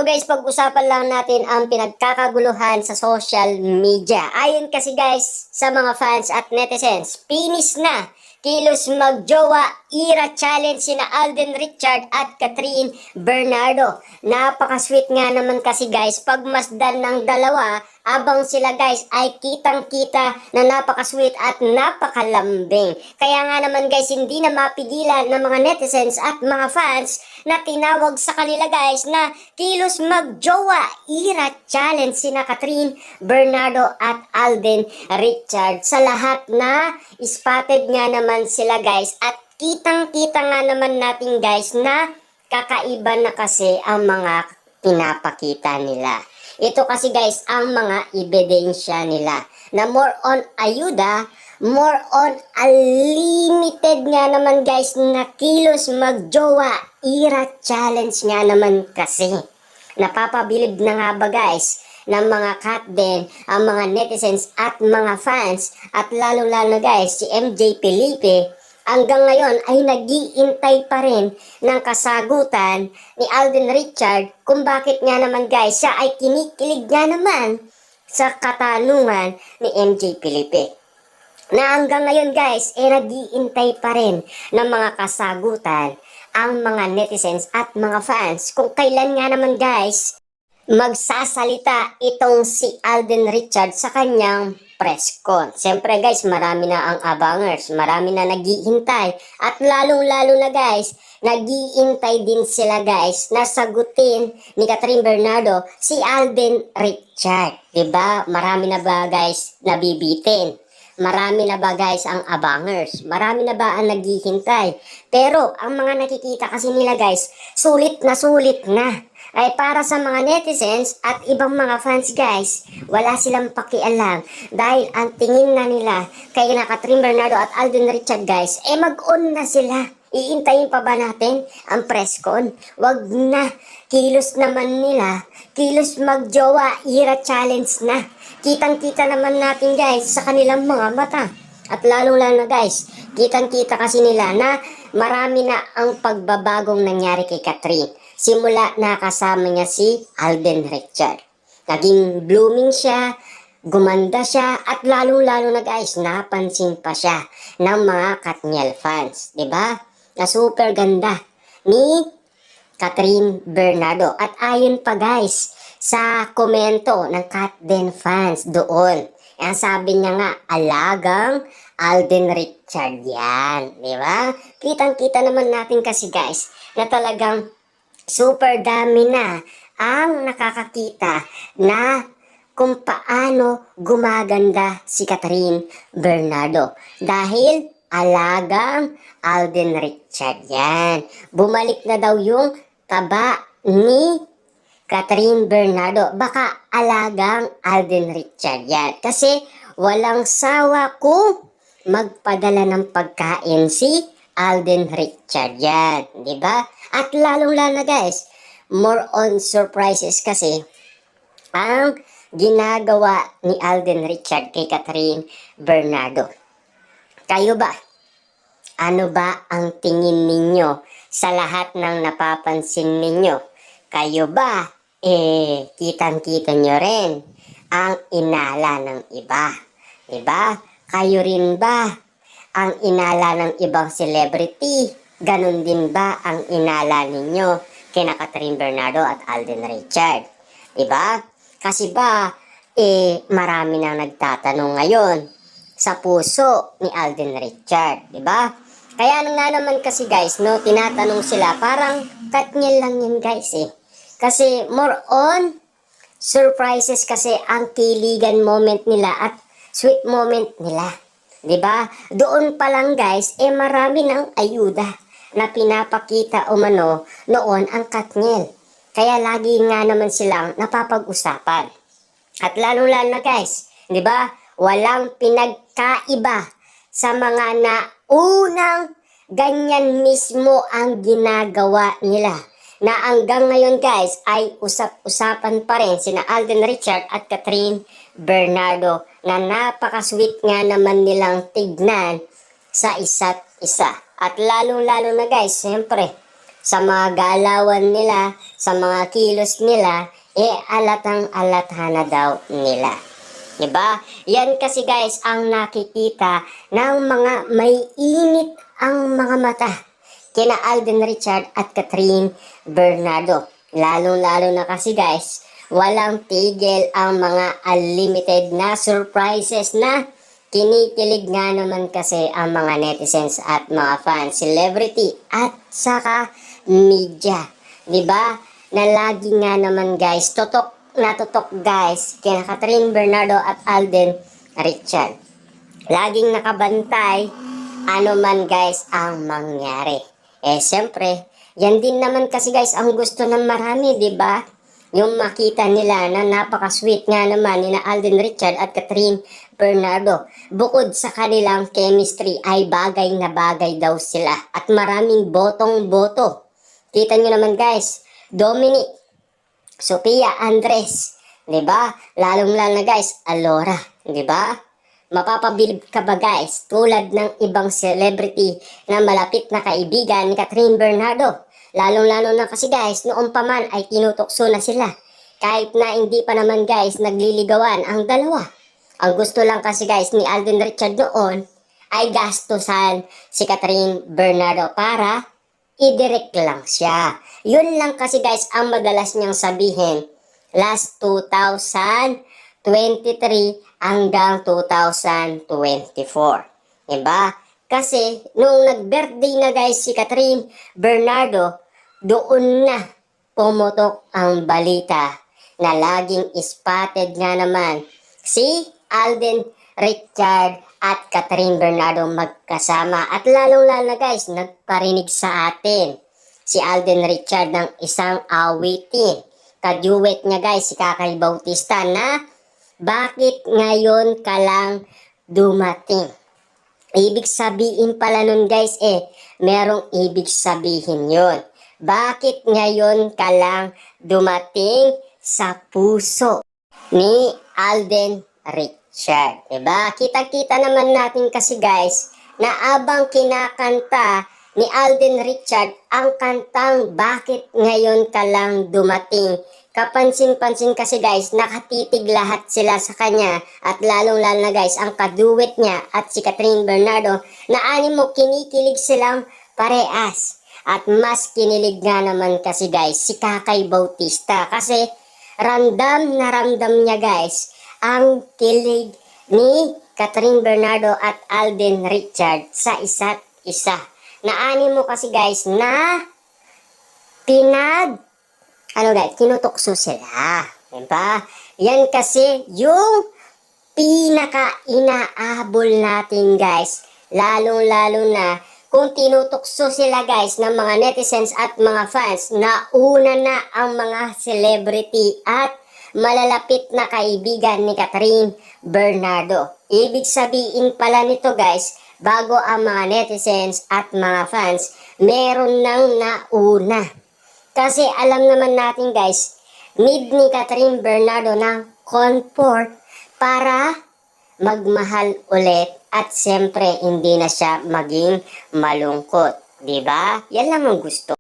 guys, pag-usapan lang natin ang pinagkakaguluhan sa social media. Ayon kasi guys sa mga fans at netizens, pinis na kilos magjowa era challenge sina Alden Richard at Catherine Bernardo. Napaka-sweet nga naman kasi guys pagmasdan ng dalawa abang sila guys ay kitang-kita na napaka-sweet at napakalambing. Kaya nga naman guys hindi na mapigilan ng mga netizens at mga fans na tinawag sa kanila guys na kilos magjowa era challenge sina Catherine Bernardo at Alden Richard. Sa lahat na spotted nga naman sila guys at kitang-kita nga naman natin guys na kakaiba na kasi ang mga pinapakita nila. Ito kasi guys ang mga ebidensya nila na more on ayuda, more on unlimited nga naman guys na kilos magjowa era challenge nga naman kasi. Napapabilib na nga ba guys ng mga cat din ang mga netizens at mga fans at lalo-lalo guys si MJ Felipe hanggang ngayon ay nag-iintay pa rin ng kasagutan ni Alden Richard kung bakit nga naman guys siya ay kinikilig nga naman sa katanungan ni MJ Felipe. Na hanggang ngayon guys ay nag-iintay pa rin ng mga kasagutan ang mga netizens at mga fans kung kailan nga naman guys magsasalita itong si Alden Richard sa kanyang press con. Siyempre guys, marami na ang abangers, marami na naghihintay at lalong-lalo na guys, naghihintay din sila guys na sagutin ni Catherine Bernardo si Alden Richard. Diba? Marami na ba guys nabibitin? Marami na ba guys ang abangers? Marami na ba ang naghihintay? Pero ang mga nakikita kasi nila guys, sulit na ay para sa mga netizens at ibang mga fans guys, wala silang pakialam dahil ang tingin na nila kay na Catherine Bernardo at Alden Richard guys, mag-on na sila. Iintayin pa ba natin ang press con? Wag na. Kilos naman nila. Kilos magjowa era challenge na. Kitang-kita naman natin guys sa kanilang mga mata. At lalo-lalo na guys, kitang-kita kasi nila na marami na ang pagbabagong nangyari kay Catherine. Simula na kasama niya si Alden Richard. Naging blooming siya, gumanda siya, at lalong-lalo na guys, napansin pa siya ng mga Katniel fans. Diba? Na super ganda ni Catherine Bernardo. At ayon pa guys, sa komento ng Katden fans doon, ang sabi niya nga, alagang Alden Richard yan. Diba? Kitang-kita naman natin kasi guys, na talagang super dami na ang nakakakita na kung paano gumaganda si Catherine Bernardo. Dahil alagang Alden Richard yan. Bumalik na daw yung taba ni Catherine Bernardo. Baka alagang Alden Richard yan. Kasi walang sawa kung magpadala ng pagkain si Alden Richard yan. Diba? At lalong-lalo na guys, more on surprises kasi ang ginagawa ni Alden Richard kay Catherine Bernardo. Kayo ba? Ano ba ang tingin ninyo sa lahat ng napapansin ninyo? Kayo ba? Kitang-kita nyo rin ang inala ng iba. Diba? Kayo rin ba ang inala ng ibang celebrity? Ganon din ba ang inala ninyo kina Catherine Bernardo at Alden Richard? Diba? Kasi ba, marami nang nagtatanong ngayon sa puso ni Alden Richard. Diba? Kaya nga naman kasi guys, no, tinatanong sila, parang Katniel lang yun guys Kasi more on surprises kasi ang kiligan moment nila at sweet moment nila. Diba? Doon pa lang guys, marami ng ayuda na pinapakita umano noon ang Katniel. Kaya lagi nga naman silang napapag-usapan. At lalo-lalo na guys, di ba? Walang pinagkaiba sa mga naunang ganyan mismo ang ginagawa nila. Na hanggang ngayon guys ay usap-usapan pa rin sina Alden Richard at Catherine Bernardo na napaka-sweet nga naman nilang tignan sa isa't isa. At lalong-lalo na guys, siyempre, sa mga galawan nila, sa mga kilos nila, alatang alata na daw nila. Diba? Yan kasi guys ang nakikita ng mga may init ang mga mata kina Alden Richard at Catherine Bernardo. Lalong-lalo na kasi guys, walang tigil ang mga unlimited na surprises na kinikilig nga naman kasi ang mga netizens at mga fans, celebrity at saka media. Diba? Na lagi nga naman guys, tutok guys kina Catherine Bernardo at Alden Richard. Laging nakabantay ano man guys ang mangyari. Siyempre, yan din naman kasi guys ang gusto ng marami, di ba? Yung makita nila na napaka-sweet nga naman ni na Alden Richard at Catherine Bernardo. Bukod sa kanilang chemistry ay bagay na bagay daw sila at maraming botong-boto. Kita nyo naman guys, Dominic, Sophia Andres, 'di ba? Lalong-lalo na guys, Alora, 'di ba? Mapapabilib ka ba guys tulad ng ibang celebrity na malapit na kaibigan ni Catherine Bernardo? Lalong-lalo na kasi guys, noon pa man ay tinutokso na sila. Kahit na hindi pa naman guys nagliligawan ang dalawa. Ang gusto lang kasi guys ni Alden Richard noon ay gastusan si Catherine Bernardo para i-direct lang siya. Yun lang kasi guys ang madalas niyang sabihin last 2023 hanggang 2024. Diba? Kasi nung nag-birthday na guys si Catherine Bernardo, doon na pumutok ang balita na laging spotted nga naman si Alden Richard at Catherine Bernardo magkasama. At lalong-lalo na guys, nagparinig sa atin si Alden Richard ng isang awitin. Kaduet niya guys si Kakay Bautista na bakit ngayon ka lang dumating? Ibig sabihin pala nun guys merong ibig sabihin yun. Bakit ngayon ka lang dumating sa puso ni Alden Richard? Diba? Kita-kita naman natin kasi guys na abang kinakanta ni Alden Richard ang kantang Bakit Ngayon Ka Lang Dumating. Kapansin-pansin kasi guys, nakatitig lahat sila sa kanya at lalong-lalo na guys, ang kaduet niya at si Catherine Bernardo na animo kinikilig silang parehas. At mas kinilig nga naman kasi guys, si Kakay Bautista kasi ramdam na ramdam niya guys ang kilig ni Catherine Bernardo at Alden Richard sa isa't isa. Na animo kasi guys na kinutokso sila. Diba? Yan kasi yung pinaka-inaabol natin guys. Lalong-lalo na kung tinutokso sila guys ng mga netizens at mga fans na una na ang mga celebrity at malalapit na kaibigan ni Catherine Bernardo. Ibig sabihin pala nito guys, bago ang mga netizens at mga fans, meron nang nauna. Kasi alam naman natin guys, need ni Catherine Bernardo ng comfort para magmahal ulit at siyempre hindi na siya maging malungkot. Diba? Yan lang ang gusto.